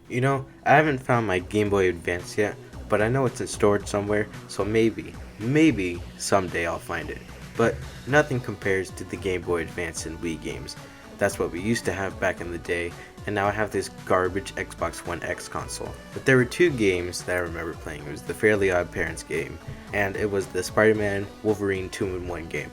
You know, I haven't found my Game Boy Advance yet, but I know it's in storage somewhere, so maybe someday I'll find it. But nothing compares to the Game Boy Advance and Wii games. That's what we used to have back in the day, and now I have this garbage Xbox One X console. But there were two games that I remember playing. It was the Fairly Odd Parents game, and it was the Spider-Man Wolverine 2-in-1 game.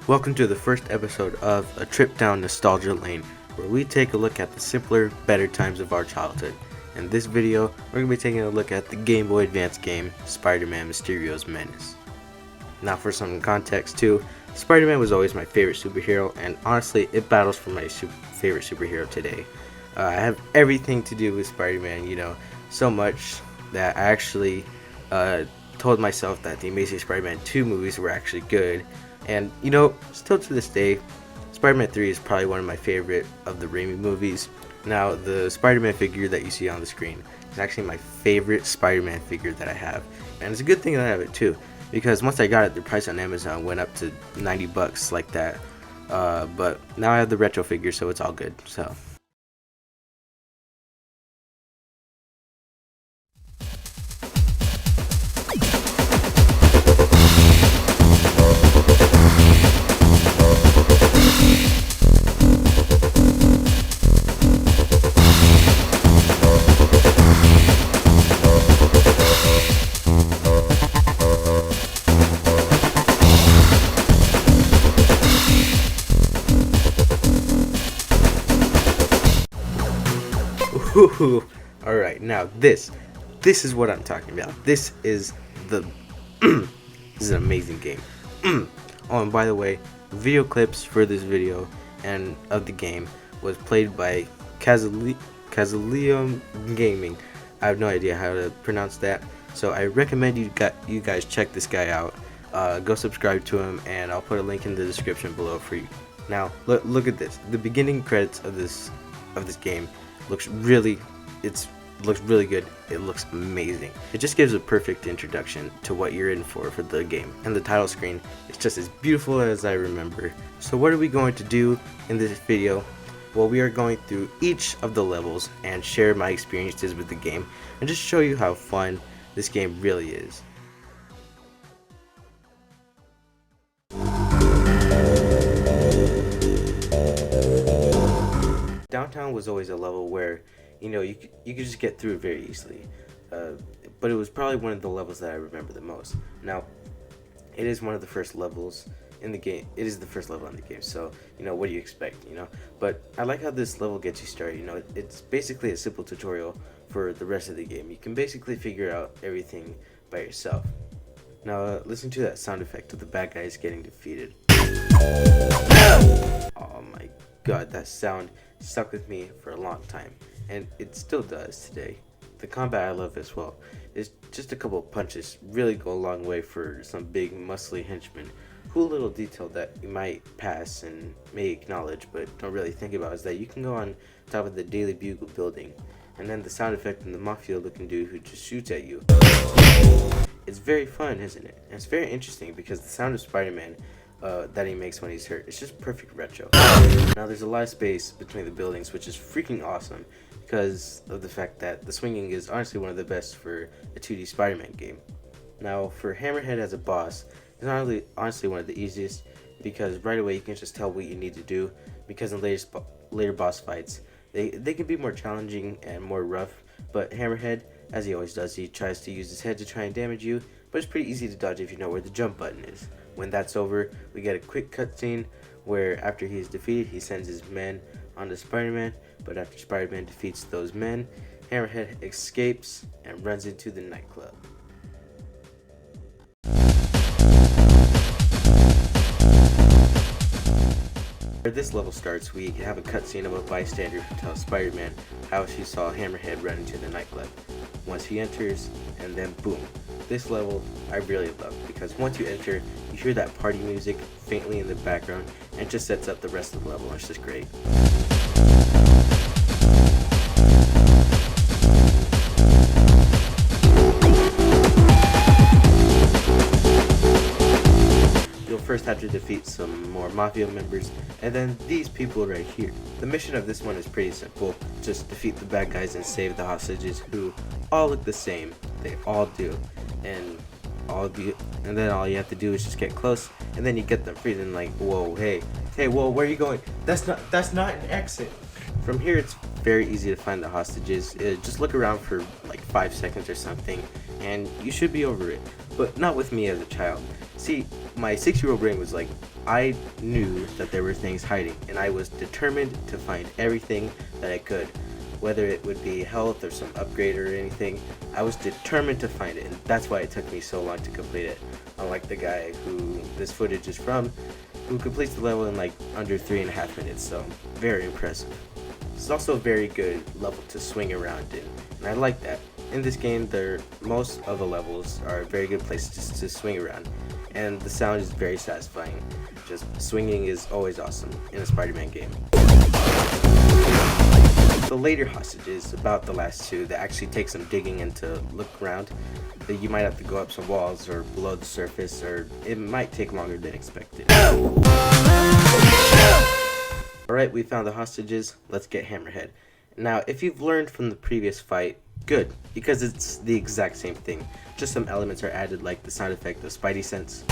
Welcome to the first episode of A Trip Down Nostalgia Lane, where we take a look at the simpler, better times of our childhood. In this video, we're going to be taking a look at the Game Boy Advance game, Spider-Man Mysterio's Menace. Now for some context too, Spider-Man was always my favorite superhero, and honestly, it battles for my favorite superhero today. I have everything to do with Spider-Man, so much that I actually told myself that the Amazing Spider-Man 2 movies were actually good. And, still to this day, Spider-Man 3 is probably one of my favorite of the Raimi movies. Now, the Spider-Man figure that you see on the screen is actually my favorite Spider-Man figure that I have. And it's a good thing that I have it too, because once I got it, the price on Amazon went up to $90 like that. But now I have the retro figure, so it's all good. So. Alright, now this is what I'm talking about. This is the this is an amazing game. Oh, and by the way, video clips for this video and of the game was played by Kazalium Gaming. I have no idea how to pronounce that, so I recommend you guys check this guy out. Go subscribe to him, and I'll put a link in the description below for you. Now look at this. The beginning credits of this game looks really good. It looks amazing. It just gives a perfect introduction to what you're in for the game. And the title screen is just as beautiful as I remember. So what are we going to do in this video? Well, we are going through each of the levels and share my experiences with the game and just show you how fun this game really is. Downtown was always a level where you could just get through it very easily, but it was probably one of the levels that I remember the most. Now, it is one of the first levels in the game. It is the first level in the game, so what do you expect? But I like how this level gets you started. It's basically a simple tutorial for the rest of the game. You can basically figure out everything by yourself. Now, listen to that sound effect of the bad guys getting defeated. Oh my god, that sound stuck with me for a long time, and it still does today. The combat I love as well. It's just a couple of punches really go a long way for some big muscly henchmen. Cool little detail that you might pass and may acknowledge but don't really think about is that you can go on top of the Daily Bugle building, and then the sound effect from the mafia looking dude who just shoots at you. It's very fun, isn't it? And it's very interesting because the sound of Spider-Man that he makes when he's hurt, it's just perfect retro. Now there's a lot of space between the buildings, which is freaking awesome because of the fact that the swinging is honestly one of the best for a 2D Spider-Man game. Now for Hammerhead as a boss, it's honestly one of the easiest because right away you can just tell what you need to do, because in later boss fights they can be more challenging and more rough, but Hammerhead, as he always does, he tries to use his head to try and damage you, but it's pretty easy to dodge if you know where the jump button is. When that's over, we get a quick cutscene where after he is defeated, he sends his men onto Spider-Man, but after Spider-Man defeats those men, Hammerhead escapes and runs into the nightclub. Where this level starts, we have a cutscene of a bystander who tells Spider-Man how she saw Hammerhead run into the nightclub. Once he enters, and then boom. This level I really love because once you enter, you hear that party music faintly in the background and it just sets up the rest of the level. It's just great. You'll first have have to defeat some more mafia members, and then these people right here. The mission of this one is pretty simple. Just defeat the bad guys and save the hostages, who all look the same. They all do. And then all you have to do is just get close, and then you get them freezing like, whoa, hey, whoa, where are you going? That's not an exit. From here, it's very easy to find the hostages. Just look around for like 5 seconds or something, and you should be over it. But not with me as a child. See, my 6-year-old brain was like, I knew that there were things hiding, and I was determined to find everything that I could. Whether it would be health or some upgrade or anything, I was determined to find it, and that's why it took me so long to complete it. Unlike the guy who this footage is from, who completes the level in like under 3.5 minutes, so very impressive. It's also a very good level to swing around in, and I like that. In this game, most of the levels are very good places to swing around, and the sound is very satisfying. Just swinging is always awesome in a Spider-Man game. The later hostages, about the last two, that actually take some digging and to look around. That you might have to go up some walls or below the surface, or it might take longer than expected. Alright, we found the hostages. Let's get Hammerhead. Now, if you've learned from the previous fight, good, because it's the exact same thing. Just some elements are added, like the sound effect of Spidey sense.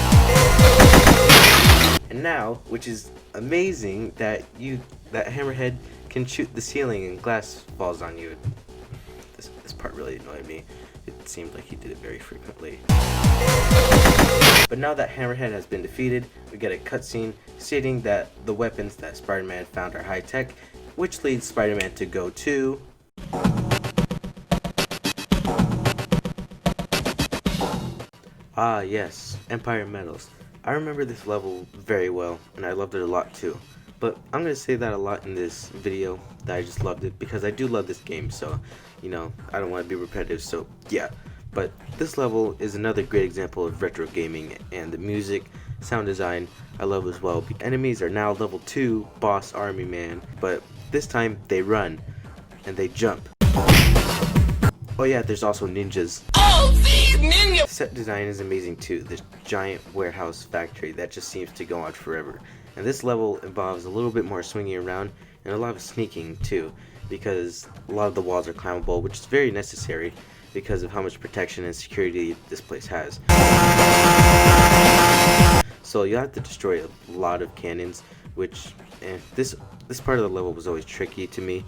And now, which is amazing, that Hammerhead can shoot the ceiling and glass falls on you. This part really annoyed me. It seemed like he did it very frequently. But now that Hammerhead has been defeated, we get a cutscene stating that the weapons that Spider-Man found are high-tech, which leads Spider-Man to go to... Ah yes, Empire Metals. I remember this level very well, and I loved it a lot too. But I'm going to say that a lot in this video, that I just loved it, because I do love this game, so, you know, I don't want to be repetitive, so yeah. But this level is another great example of retro gaming, and the music, sound design, I love as well. The enemies are now level 2 boss army man, but this time they run, and they jump. Oh yeah, there's also ninjas. Oh, these ninjas! Set design is amazing too. This giant warehouse factory that just seems to go on forever. And this level involves a little bit more swinging around and a lot of sneaking too, because a lot of the walls are climbable, which is very necessary because of how much protection and security this place has. So you have to destroy a lot of cannons, which this part of the level was always tricky to me,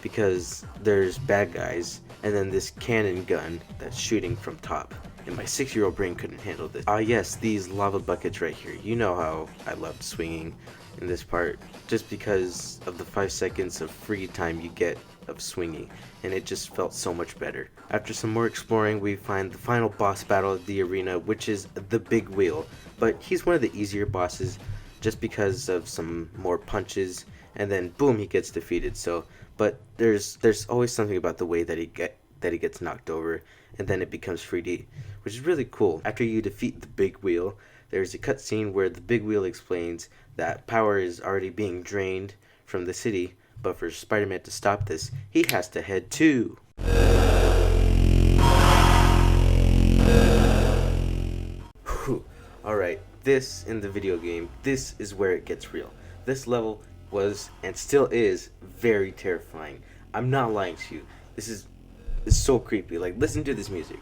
because there's bad guys and then this cannon gun that's shooting from top, and my 6-year-old brain couldn't handle this. Ah yes, these lava buckets right here. You know how I loved swinging in this part, just because of the 5 seconds of free time you get of swinging, and it just felt so much better. After some more exploring, we find the final boss battle of the arena, which is the Big Wheel, but he's one of the easier bosses just because of some more punches, and then boom, he gets defeated. So but there's always something about the way that he gets knocked over, and then it becomes 3D, which is really cool. After you defeat the Big Wheel, there's a cutscene where the Big Wheel explains that power is already being drained from the city, but for Spider-Man to stop this, he has to head to... Alright, this in the video game, this is where it gets real. This level was, and still is, very terrifying. I'm not lying to you. It's so creepy. Like, listen to this music.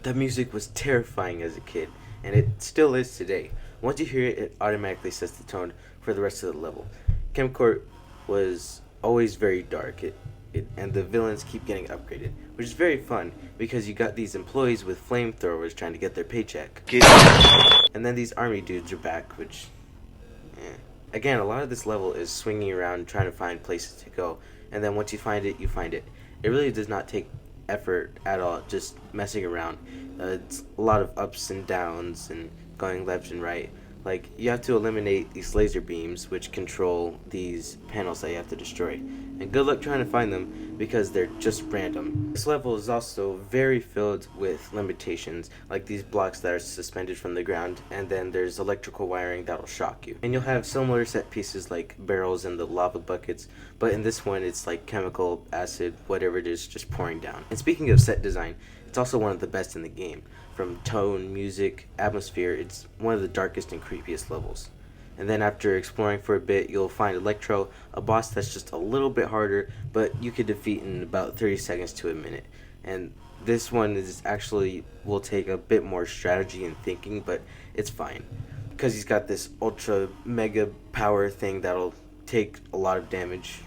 That music was terrifying as a kid, and it still is today. Once you hear it, it automatically sets the tone for the rest of the level. Chemcourt was always very dark, and the villains keep getting upgraded, which is very fun because you got these employees with flamethrowers trying to get their paycheck. And then these army dudes are back, which... Again, a lot of this level is swinging around trying to find places to go, and then once you find it, you find it. It really does not take effort at all, just messing around. It's a lot of ups and downs and going left and right. Like, you have to eliminate these laser beams which control these panels that you have to destroy. And good luck trying to find them because they're just random. This level is also very filled with limitations, like these blocks that are suspended from the ground, and then there's electrical wiring that'll shock you. And you'll have similar set pieces like barrels and the lava buckets, but in this one it's like chemical, acid, whatever it is, just pouring down. And speaking of set design, It's also one of the best in the game. From tone, music, atmosphere, it's one of the darkest and creepiest levels. And then after exploring for a bit, you'll find Electro, a boss that's just a little bit harder, but you could defeat in about 30 seconds to a minute. And this one is actually will take a bit more strategy and thinking, but it's fine. Because he's got this ultra mega power thing that'll take a lot of damage.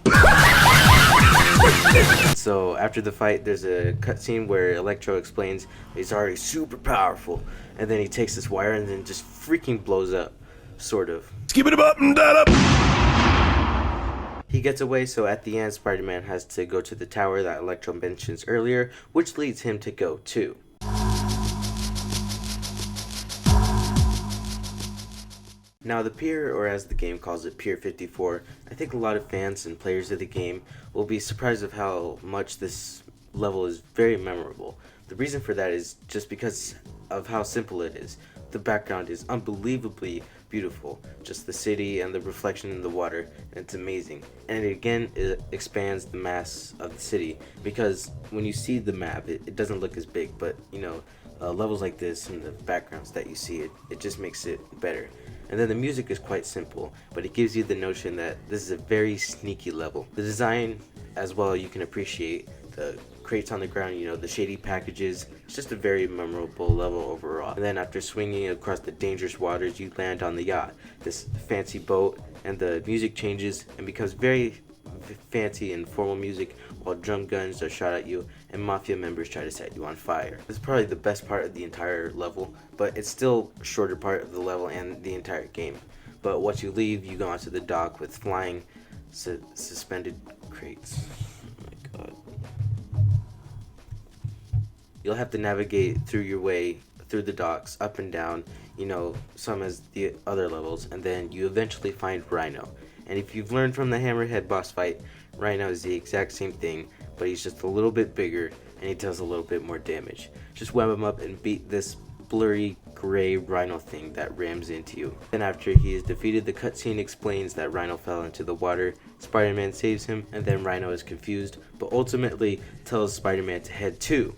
So after the fight, there's a cutscene where Electro explains he's already super powerful, and then he takes this wire and then just freaking blows up, sort of. Skip it up and that up. He gets away, so at the end, Spider-Man has to go to the tower that Electro mentions earlier, which leads him to go too. Now the Pier, or as the game calls it, Pier 54, I think a lot of fans and players of the game will be surprised of how much this level is very memorable. The reason for that is just because of how simple it is. The background is unbelievably beautiful, just the city and the reflection in the water, and it's amazing. And again, it expands the mass of the city, because when you see the map, it doesn't look as big, but levels like this and the backgrounds that you see, it just makes it better. And then the music is quite simple, but it gives you the notion that this is a very sneaky level. The design as well, you can appreciate the crates on the ground, the shady packages. It's just a very memorable level overall. And then after swinging across the dangerous waters, you land on the yacht, this fancy boat, and the music changes and becomes very fancy and formal music, while drum guns are shot at you and mafia members try to set you on fire. This is probably the best part of the entire level, but it's still a shorter part of the level and the entire game. But once you leave, you go onto the dock with flying suspended crates. Oh my god. You'll have to navigate through your way through the docks, up and down, some as the other levels, and then you eventually find Rhino. And if you've learned from the Hammerhead boss fight, Rhino is the exact same thing, but he's just a little bit bigger and he does a little bit more damage. Just web him up and beat this blurry gray Rhino thing that rams into you. Then after he is defeated, the cutscene explains that Rhino fell into the water, Spider-Man saves him, and then Rhino is confused, but ultimately tells Spider-Man to head to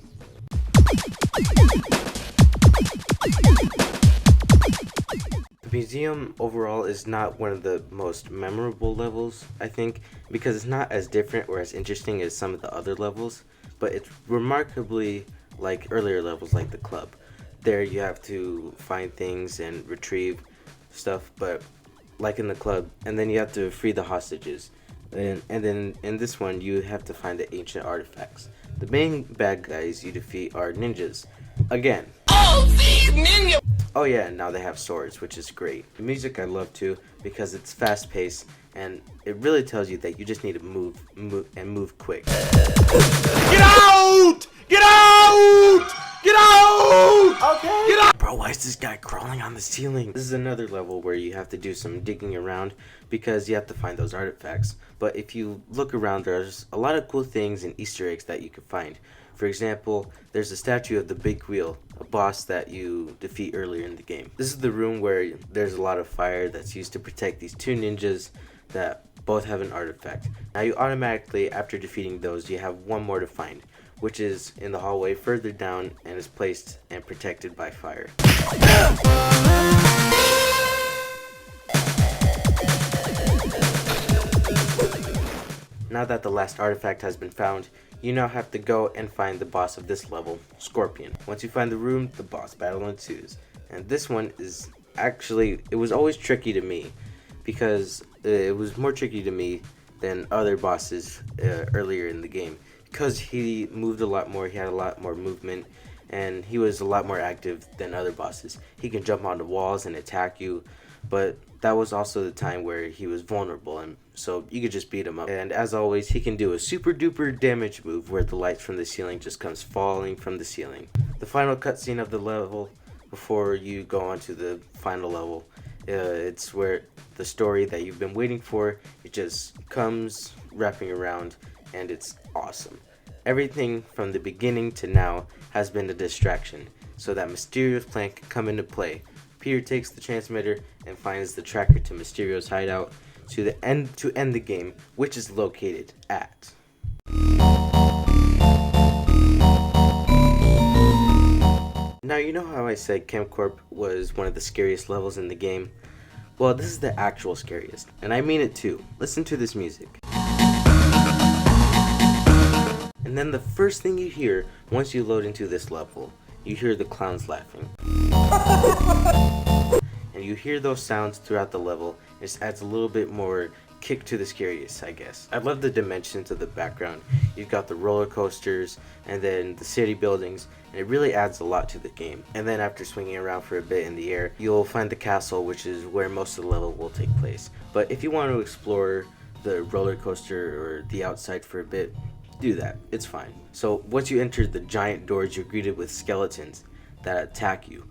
the museum. Overall is not one of the most memorable levels, I think, because it's not as different or as interesting as some of the other levels, but it's remarkably like earlier levels like the club. There you have to find things and retrieve stuff, but like in the club, and then you have to free the hostages. And then in this one, you have to find the ancient artifacts. The main bad guys you defeat are ninjas. Again. Oh, these ninjas! Oh yeah, now they have swords, which is great. The music I love too, because it's fast paced, and it really tells you that you just need to move quick. Get out! Get out! Get out! Okay. Get out! Bro, why is this guy crawling on the ceiling? This is another level where you have to do some digging around because you have to find those artifacts. But if you look around, there's a lot of cool things and Easter eggs that you can find. For example, there's a statue of the Big Wheel, a boss that you defeat earlier in the game. This is the room where there's a lot of fire that's used to protect these two ninjas that both have an artifact. Now you automatically, after defeating those, you have one more to find, which is in the hallway further down and is placed and protected by fire. Now that the last artifact has been found, you now have to go and find the boss of this level, Scorpion. Once you find the room, the boss battle ensues. And this one is actually, it was always tricky to me, because it was more tricky to me than other bosses earlier in the game. Because he moved a lot more, he had a lot more movement, and he was a lot more active than other bosses. He can jump onto walls and attack you, but that was also the time where he was vulnerable, and so you could just beat him up. And as always, he can do a super duper damage move where the lights from the ceiling just comes falling from the ceiling. The final cutscene of the level before you go on to the final level, it's where the story that you've been waiting for, it just comes wrapping around, and it's awesome. Everything from the beginning to now has been a distraction, so that Mysterio's plan can come into play. Pier takes the transmitter and finds the tracker to Mysterio's hideout to end the game, which is located at Now you know how I said Camp Corp was one of the scariest levels in the game? Well, this is the actual scariest, and I mean it too. Listen to this music. And then the first thing you hear once you load into this level, you hear the clowns laughing. And you hear those sounds throughout the level. It just adds a little bit more kick to the scariest, I guess. I love the dimensions of the background. You've got the roller coasters and then the city buildings, and it really adds a lot to the game. And then after swinging around for a bit in the air, you'll find the castle, which is where most of the level will take place. But if you want to explore the roller coaster or the outside for a bit, do that. It's fine. So once you enter the giant doors, you're greeted with skeletons that attack you.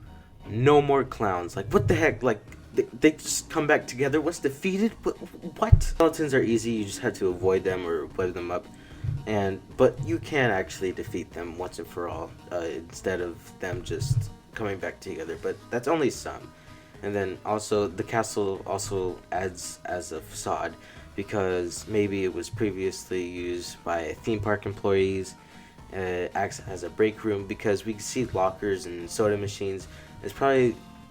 No more clowns. Like, what the heck? Like, they just come back together. What's defeated? What? Skeletons are easy. You just have to avoid them or web them up. But you can actually defeat them once and for all, instead of them just coming back together. But that's only some. And then also the castle also adds as a facade, because maybe it was previously used by theme park employees. It acts as a break room because we can see lockers and soda machines.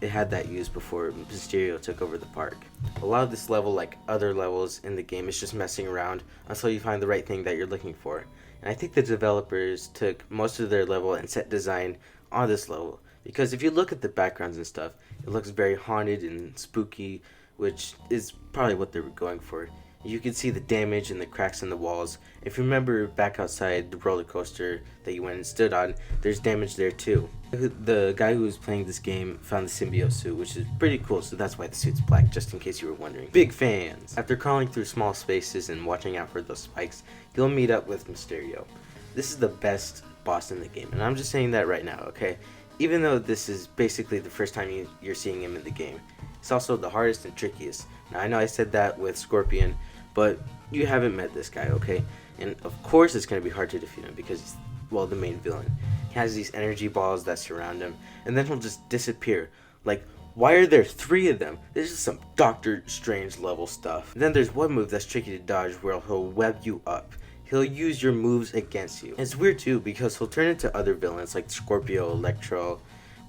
It had that used before Mysterio took over the park. A lot of this level, like other levels in the game, is just messing around until you find the right thing that you're looking for. And I think the developers took most of their level and set design on this level, because if you look at the backgrounds and stuff, it looks very haunted and spooky, which is probably what they were going for. You can see the damage and the cracks in the walls. If you remember back outside the roller coaster that you went and stood on, there's damage there too. The guy who was playing this game found the symbiote suit, which is pretty cool, so that's why the suit's black, just in case you were wondering. Big fans! After crawling through small spaces and watching out for those spikes, you'll meet up with Mysterio. This is the best boss in the game, and I'm just saying that right now, okay? Even though this is basically the first time you're seeing him in the game, it's also the hardest and trickiest. Now I know I said that with Scorpion, but you haven't met this guy, okay? And of course it's going to be hard to defeat him because he's, well, the main villain. He has these energy balls that surround him, and then he'll just disappear. Like, why are there 3 of them? This is some Doctor Strange level stuff. And then there's one move that's tricky to dodge where he'll web you up. He'll use your moves against you. And it's weird too because he'll turn into other villains like Scorpio, Electro,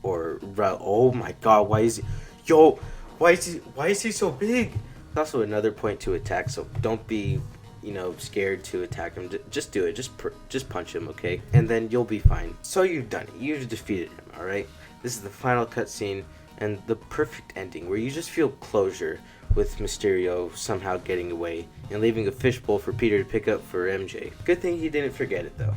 or oh my god, why is he so big? There's also another point to attack, so don't be, scared to attack him. Just do it. Just punch him, okay? And then you'll be fine. So you've done it. You've defeated him, all right? This is the final cutscene and the perfect ending where you just feel closure with Mysterio somehow getting away and leaving a fishbowl for Peter to pick up for MJ. Good thing he didn't forget it though.